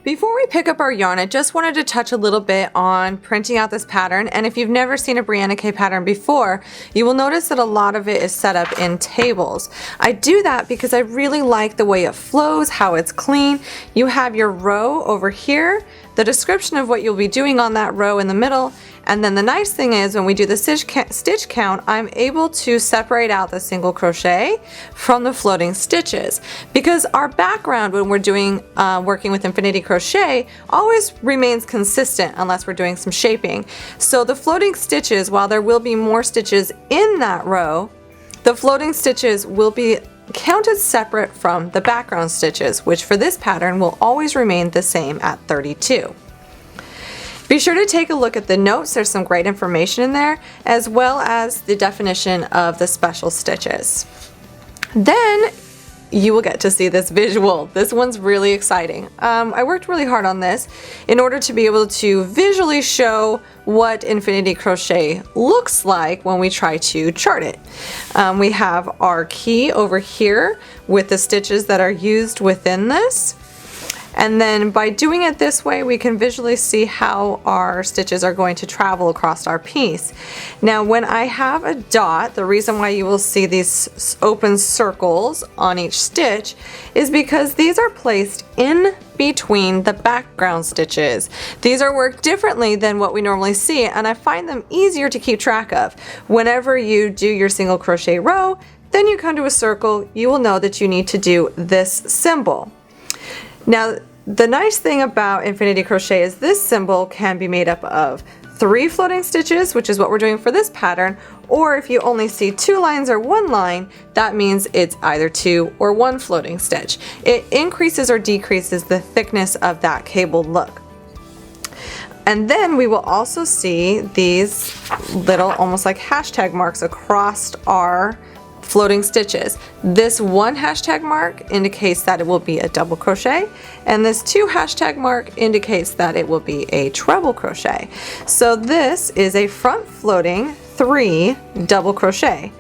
Before we pick up our yarn, I just wanted to touch a little bit on printing out this pattern, and if you've never seen a Brianna K pattern before, you will notice that a lot of it is set up in tables. I do that because I really like the way it flows, how it's clean. You have your row over here, the description of what you'll be doing on that row in the middle, and then the nice thing is when we do the stitch count, I'm able to separate out the single crochet from the floating stitches, because our background when we're doing working with Infinity Crochet always remains consistent unless we're doing some shaping. So the floating stitches, while there will be more stitches in that row, the floating stitches will be counted separate from the background stitches, which for this pattern will always remain the same at 32. Be sure to take a look at the notes, there's some great information in there, as well as the definition of the special stitches. Then you will get to see this visual. This one's really exciting. I worked really hard on this in order to be able to visually show what Infinity Crochet looks like when we try to chart it. We have our key over here with the stitches that are used within this. And then by doing it this way, we can visually see how our stitches are going to travel across our piece. Now, when I have a dot, the reason why you will see these open circles on each stitch is because these are placed in between the background stitches. These are worked differently than what we normally see, and I find them easier to keep track of. Whenever you do your single crochet row, then you come to a circle, you will know that you need to do this symbol. Now, the nice thing about Infinity Crochet is this symbol can be made up of 3 floating stitches, which is what we're doing for this pattern, or if you only see 2 lines or 1 line, that means it's either 2 or 1 floating stitch. It increases or decreases the thickness of that cabled look. And then we will also see these little almost like hashtag marks across our floating stitches. This 1 hashtag mark indicates that it will be a double crochet, and this 2 hashtag mark indicates that it will be a treble crochet. So this is a front floating 3 double crochet.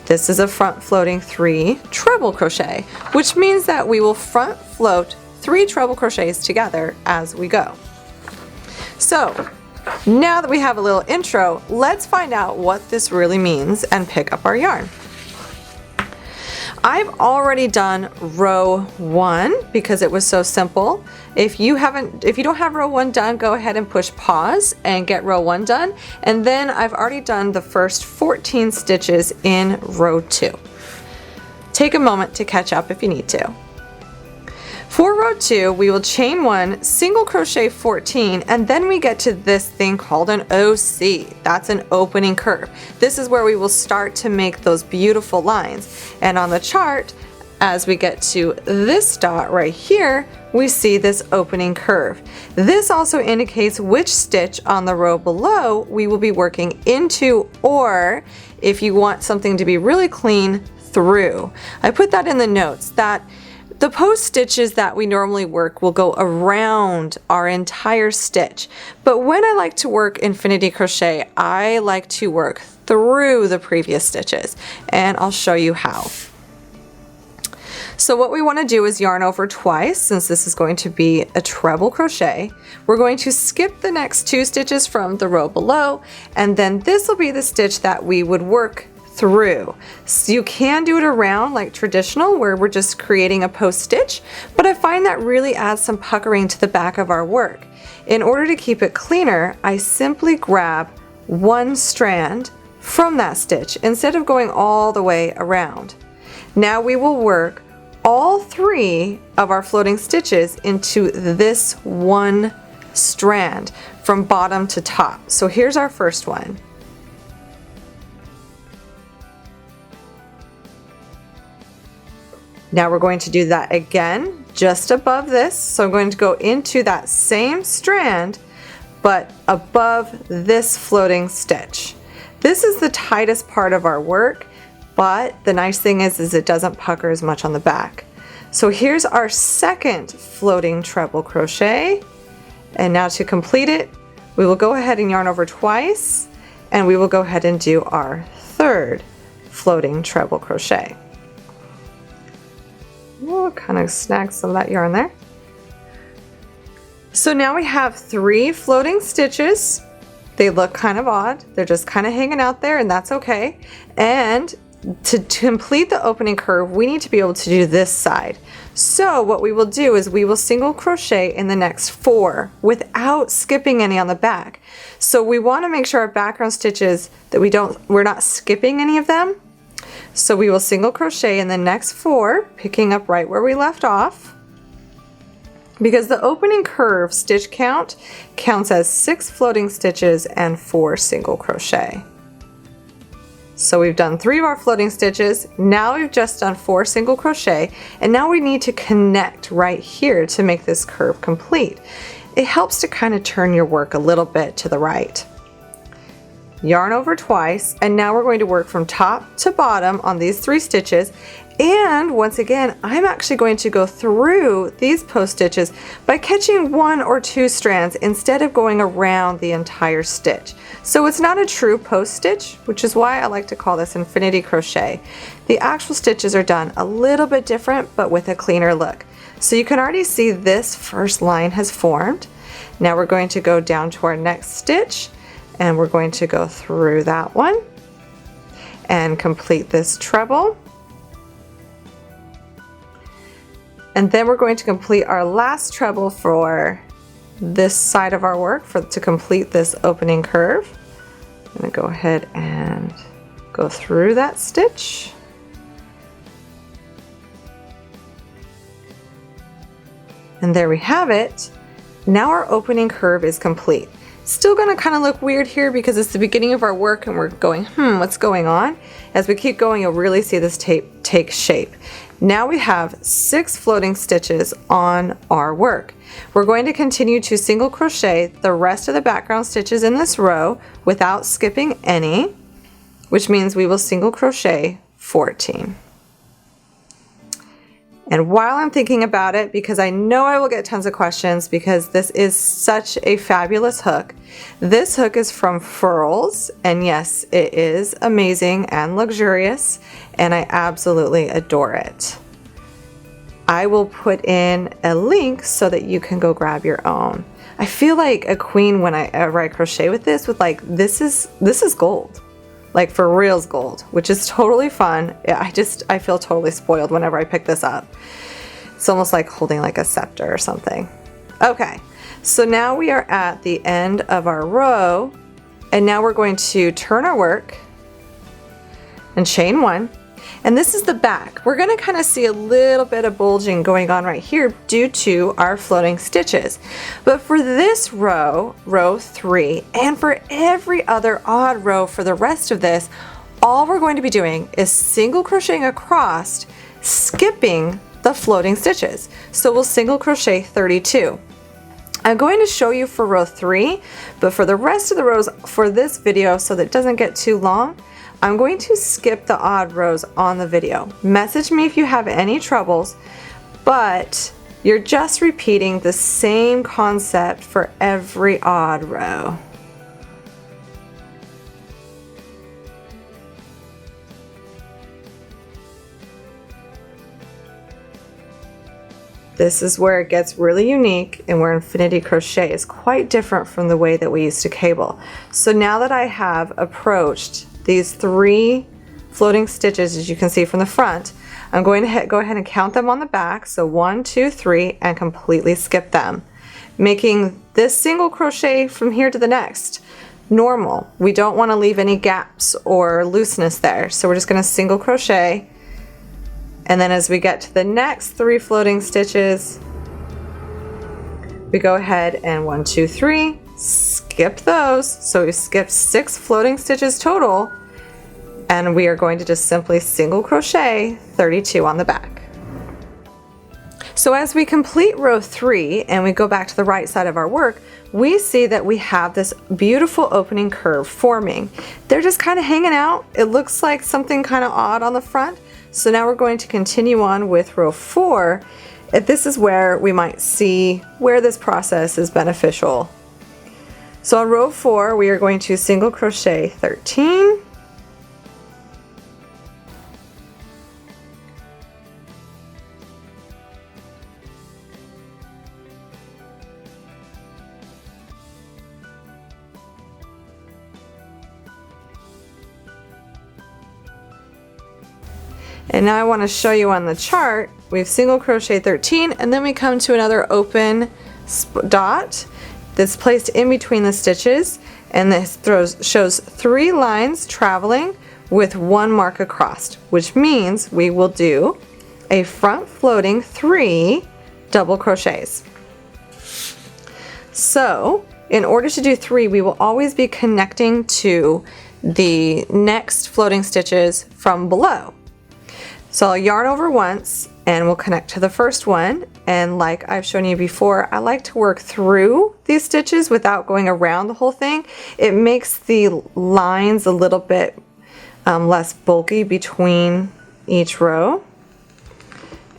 This is a front floating 3 treble crochet, which means that we will front float 3 treble crochets together as we go. So now that we have a little intro, let's find out what this really means and pick up our yarn. I've already done row 1 because it was so simple. If you don't have row 1 done, go ahead and push pause and get row 1 done. And then I've already done the first 14 stitches in row 2. Take a moment to catch up if you need to. For row 2, we will chain 1, single crochet 14, and then we get to this thing called an OC. That's an opening curve. This is where we will start to make those beautiful lines. And on the chart, as we get to this dot right here, we see this opening curve. This also indicates which stitch on the row below we will be working into, or if you want something to be really clean, through. I put that in the notes that the post stitches that we normally work will go around our entire stitch, but when I like to work Infinity Crochet, I like to work through the previous stitches, and I'll show you how. So what we want to do is yarn over twice, since this is going to be a treble crochet. We're going to skip the next 2 stitches from the row below, and then this will be the stitch that we would work through. So you can do it around like traditional where we're just creating a post stitch, but I find that really adds some puckering to the back of our work. In order to keep it cleaner, I simply grab 1 strand from that stitch instead of going all the way around. Now we will work all 3 of our floating stitches into this 1 strand from bottom to top. So here's our first one. Now we're going to do that again just above this. So I'm going to go into that same strand, but above this floating stitch. This is the tightest part of our work, but the nice thing is it doesn't pucker as much on the back. So here's our second floating treble crochet. And now to complete it, we will go ahead and yarn over twice, and we will go ahead and do our third floating treble crochet. We'll kind of snag some of that yarn there. So now we have 3 floating stitches. They look kind of odd. They're just kind of hanging out there, and that's okay. And to complete the opening curve, we need to be able to do this side. So what we will do is we will single crochet in the next 4 without skipping any on the back. So we want to make sure our background stitches that we're not skipping any of them. So we will single crochet in the next 4, picking up right where we left off. Because the opening curve stitch count counts as 6 floating stitches and 4 single crochet. So we've done 3 of our floating stitches, now we've just done 4 single crochet, and now we need to connect right here to make this curve complete. It helps to kind of turn your work a little bit to the right. Yarn over twice, and now we're going to work from top to bottom on these 3 stitches. And once again, I'm actually going to go through these post stitches by catching 1 or 2 strands instead of going around the entire stitch. So it's not a true post stitch, which is why I like to call this infinity crochet. The actual stitches are done a little bit different, but with a cleaner look. So you can already see this first line has formed. Now we're going to go down to our next stitch, and we're going to go through that one and complete this treble. And then we're going to complete our last treble for this side of our work to complete this opening curve. I'm going to go ahead and go through that stitch. And there we have it. Now our opening curve is complete. Still going to kind of look weird here because it's the beginning of our work and we're going, what's going on? As we keep going, you'll really see this tape take shape. Now we have 6 floating stitches on our work. We're going to continue to single crochet the rest of the background stitches in this row without skipping any, which means we will single crochet 14. And while I'm thinking about it, because I know I will get tons of questions because this is such a fabulous hook. This hook is from Furls, and yes, it is amazing and luxurious, and I absolutely adore it. I will put in a link so that you can go grab your own. I feel like a queen whenever I crochet with this, with like, this is gold. Like for reals gold, which is totally fun. I feel totally spoiled whenever I pick this up. It's almost like holding like a scepter or something. Okay, so now we are at the end of our row, and now we're going to turn our work and chain 1. And this is the back. We're going to kind of see a little bit of bulging going on right here due to our floating stitches. But for this row, row 3, and for every other odd row for the rest of this, all we're going to be doing is single crocheting across, skipping the floating stitches. So we'll single crochet 32. I'm going to show you for row 3, but for the rest of the rows for this video, so that it doesn't get too long, I'm going to skip the odd rows on the video. Message me if you have any troubles, but you're just repeating the same concept for every odd row. This is where it gets really unique and where Infinity Crochet is quite different from the way that we used to cable. So now that I have approached these 3 floating stitches, as you can see from the front, I'm going to go ahead and count them on the back. So 1, 2, 3, and completely skip them, making this single crochet from here to the next normal. We don't want to leave any gaps or looseness there. So we're just going to single crochet. And then as we get to the next 3 floating stitches, we go ahead and 1, 2, 3, skip those. So we skipped 6 floating stitches total, and we are going to just simply single crochet 32 on the back. So as we complete row 3 and we go back to the right side of our work, we see that we have this beautiful opening curve forming. They're just kind of hanging out. It looks like something kind of odd on the front. So now we're going to continue on with row 4. This is where we might see where this process is beneficial. So on row 4, we are going to single crochet 13. And now I want to show you on the chart, we've single crochet 13 and then we come to another open dot that's placed in between the stitches, and this shows 3 lines traveling with 1 mark across, which means we will do a front floating 3 double crochets. So in order to do 3, we will always be connecting to the next floating stitches from below. So I'll yarn over once and we'll connect to the first one, and like I've shown you before, I like to work through these stitches without going around the whole thing. It makes the lines a little bit less bulky between each row.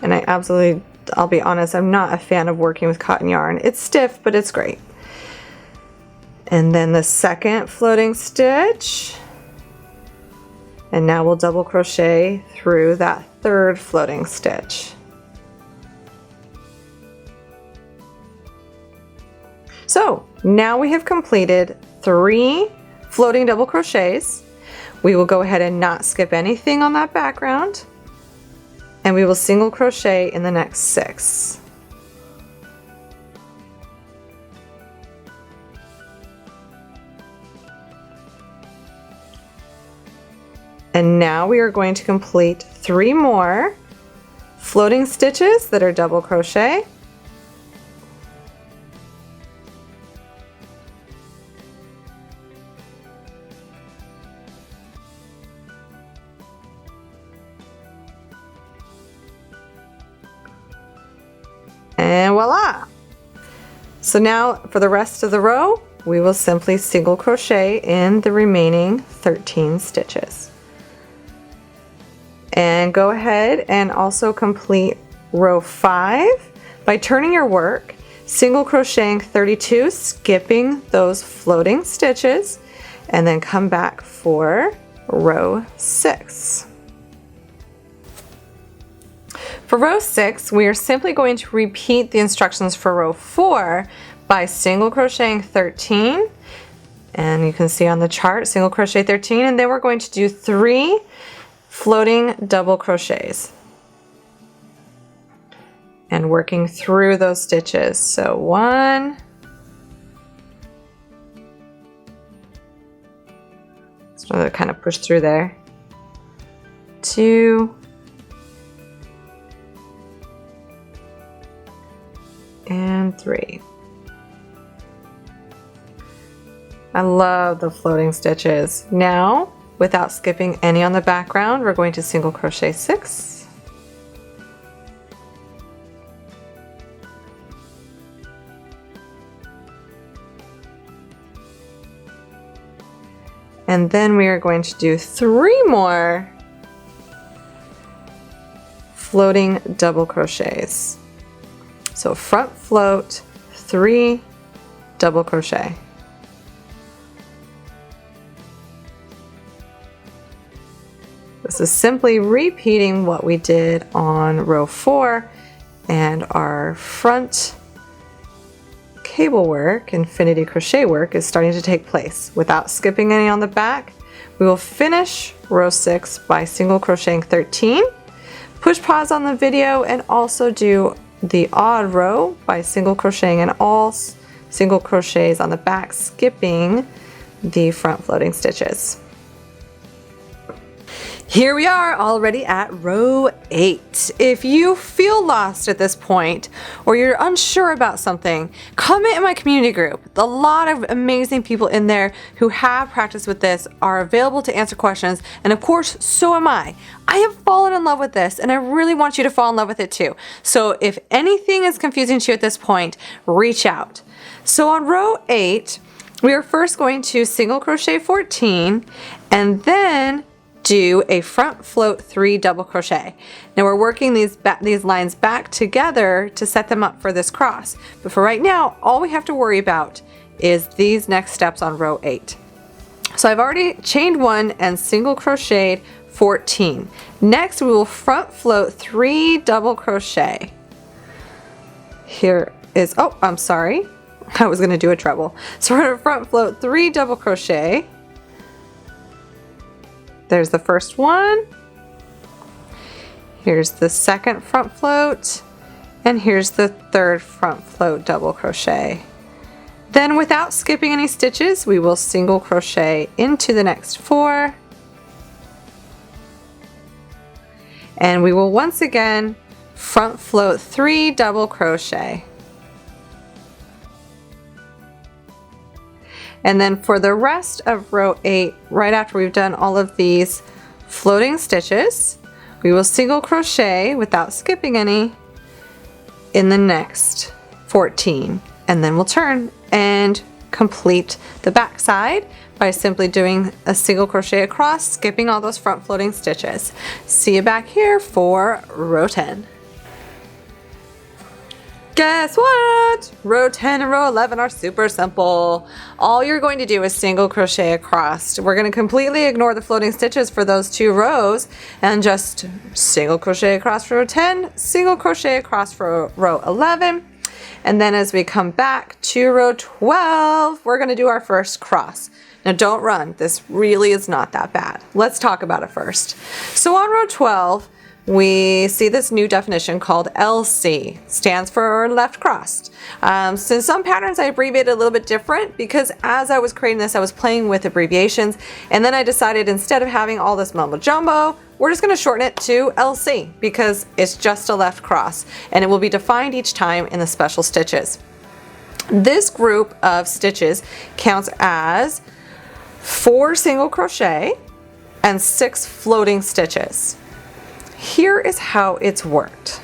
And I'll be honest, I'm not a fan of working with cotton yarn. It's stiff, but it's great. And then the second floating stitch. And now we'll double crochet through that third floating stitch. So now we have completed 3 floating double crochets. We will go ahead and not skip anything on that background, and we will single crochet in the next 6. And now we are going to complete 3 more floating stitches that are double crochet. And voila! So now for the rest of the row, we will simply single crochet in the remaining 13 stitches. And go ahead and also complete row 5 by turning your work, single crocheting 32, skipping those floating stitches, and then come back for row 6. For row 6, we are simply going to repeat the instructions for row 4 by single crocheting 13, and you can see on the chart single crochet 13, and then we're going to do 3 floating double crochets and working through those stitches. So 1, just want to kind of push through there, 2, and 3. I love the floating stitches. Now, without skipping any on the background, we're going to single crochet 6. And then we are going to do 3 more floating double crochets. So front float, 3 double crochet. This is simply repeating what we did on row 4, and our front cable work, Infinity Crochet work, is starting to take place. Without skipping any on the back, we will finish row 6 by single crocheting 13, push pause on the video, and also do the odd row by single crocheting in all single crochets on the back, skipping the front floating stitches. Here we are already at row 8. If you feel lost at this point or you're unsure about something, comment in my community group. A lot of amazing people in there who have practiced with this are available to answer questions, and of course, so am I. I have fallen in love with this, and I really want you to fall in love with it too. So if anything is confusing to you at this point, reach out. So on row 8, we are first going to single crochet 14 and then do a front float 3 double crochet. Now we're working these lines back together to set them up for this cross. But for right now, all we have to worry about is these next steps on row 8. So I've already chained 1 and single crocheted 14. Next we will front float 3 double crochet. Here is, oh, I'm sorry. I was gonna do a treble. So we're gonna front float 3 double crochet. There's the first one. Here's the second front float, and here's the third front float double crochet. Then without skipping any stitches, we will single crochet into the next 4. And we will once again front float 3 double crochet. And then for the rest of row 8, right after we've done all of these floating stitches, we will single crochet without skipping any in the next 14. And then we'll turn and complete the back side by simply doing a single crochet across, skipping all those front floating stitches. See you back here for row 10. Guess what? Row 10 and row 11 are super simple. All you're going to do is single crochet across. We're going to completely ignore the floating stitches for those 2 rows and just single crochet across for row 10, single crochet across for row 11. And then as we come back to row 12, we're going to do our first cross. Now don't run, this really is not that bad. Let's talk about it first. So on row 12, we see this new definition called LC, stands for left crossed. Since some patterns I abbreviated a little bit different because as I was creating this, I was playing with abbreviations, and then I decided instead of having all this mumbo jumbo, we're just going to shorten it to LC because it's just a left cross, and it will be defined each time in the special stitches. This group of stitches counts as 4 single crochet and 6 floating stitches. Here is how it's worked.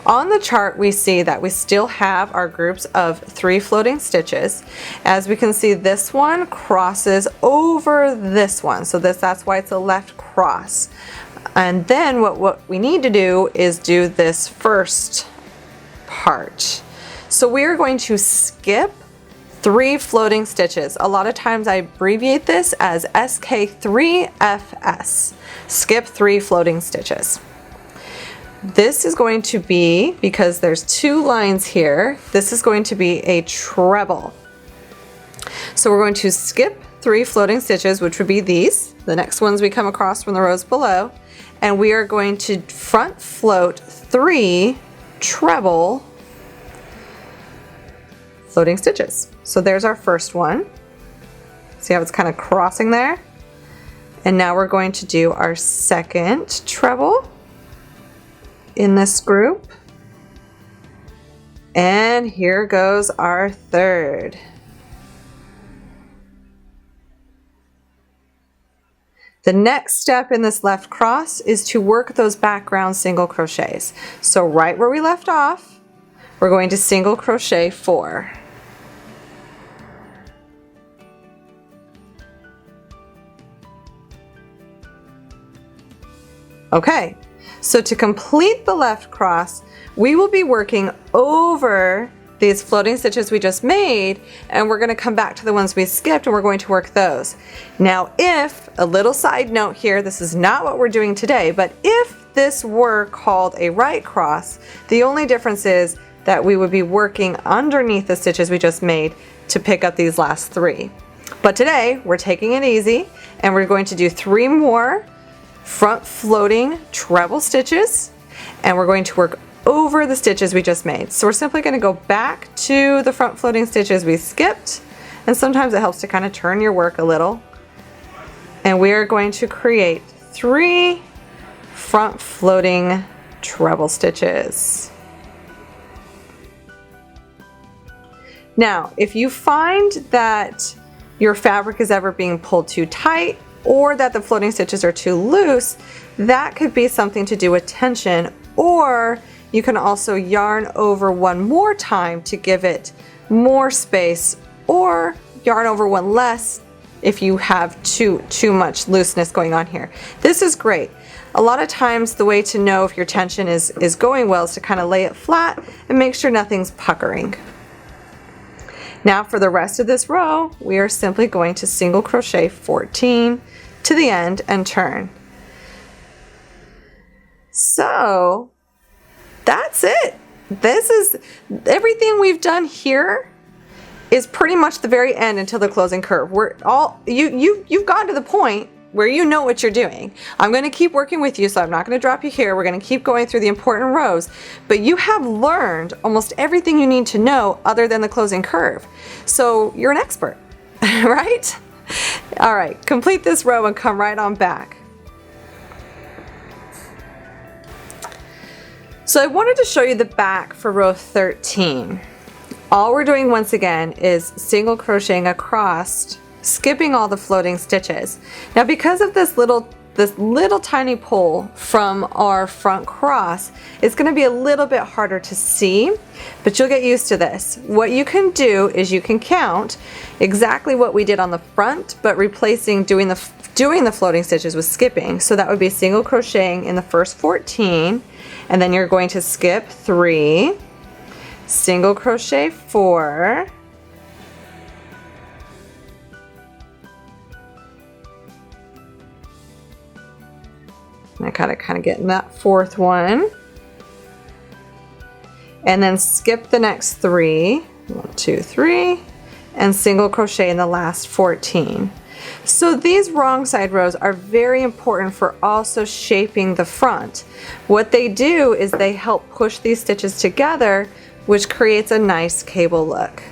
On the chart we see that we still have our groups of 3 floating stitches. As we can see, this one crosses over this one, so that's why it's a left cross. And then what we need to do is do this first part. So we are going to skip 3 floating stitches. A lot of times I abbreviate this as SK3FS. Skip 3 floating stitches. This is going to be, because there's 2 lines here, this is going to be a treble. So we're going to skip 3 floating stitches, which would be these, the next ones we come across from the rows below, and we are going to front float 3 treble floating stitches. So there's our first one. See how it's kind of crossing there? And now we're going to do our second treble in this group. And here goes our third. The next step in this left cross is to work those background single crochets. So right where we left off, we're going to single crochet 4. Okay, so to complete the left cross, we will be working over these floating stitches we just made, and we're going to come back to the ones we skipped and we're going to work those. Now if, a little side note here, this is not what we're doing today, but if this were called a right cross, the only difference is that we would be working underneath the stitches we just made to pick up these last 3. But today we're taking it easy and we're going to do 3 more front floating treble stitches, and we're going to work over the stitches we just made. So we're simply going to go back to the front floating stitches we skipped, and sometimes it helps to kind of turn your work a little. And we are going to create 3 front floating treble stitches. Now, if you find that your fabric is ever being pulled too tight, or that the floating stitches are too loose, that could be something to do with tension, or you can also yarn over one more time to give it more space, or yarn over one less if you have too much looseness going on here. This is great. A lot of times the way to know if your tension is going well is to kind of lay it flat and make sure nothing's puckering. Now for the rest of this row, we are simply going to single crochet 14 to the end and turn. So that's it. This is everything we've done here is pretty much the very end until the closing curve. We're all you've gotten to the point where you know what you're doing. I'm going to keep working with you, so I'm not going to drop you here. We're going to keep going through the important rows, but you have learned almost everything you need to know other than the closing curve. So you're an expert, right? All right, complete this row and come right on back. So I wanted to show you the back for row 13. All we're doing once again is single crocheting across, skipping all the floating stitches. Now because of this little tiny pull from our front cross, it's going to be a little bit harder to see, but you'll get used to this. What you can do is you can count exactly what we did on the front, but replacing doing the floating stitches with skipping. So that would be single crocheting in the first 14, and then you're going to skip 3, single crochet 4, I gotta kind of get in that 4th one, and then skip the next 3, 1, 2, 3, and single crochet in the last 14. So these wrong side rows are very important for also shaping the front. What they do is they help push these stitches together, which creates a nice cable look.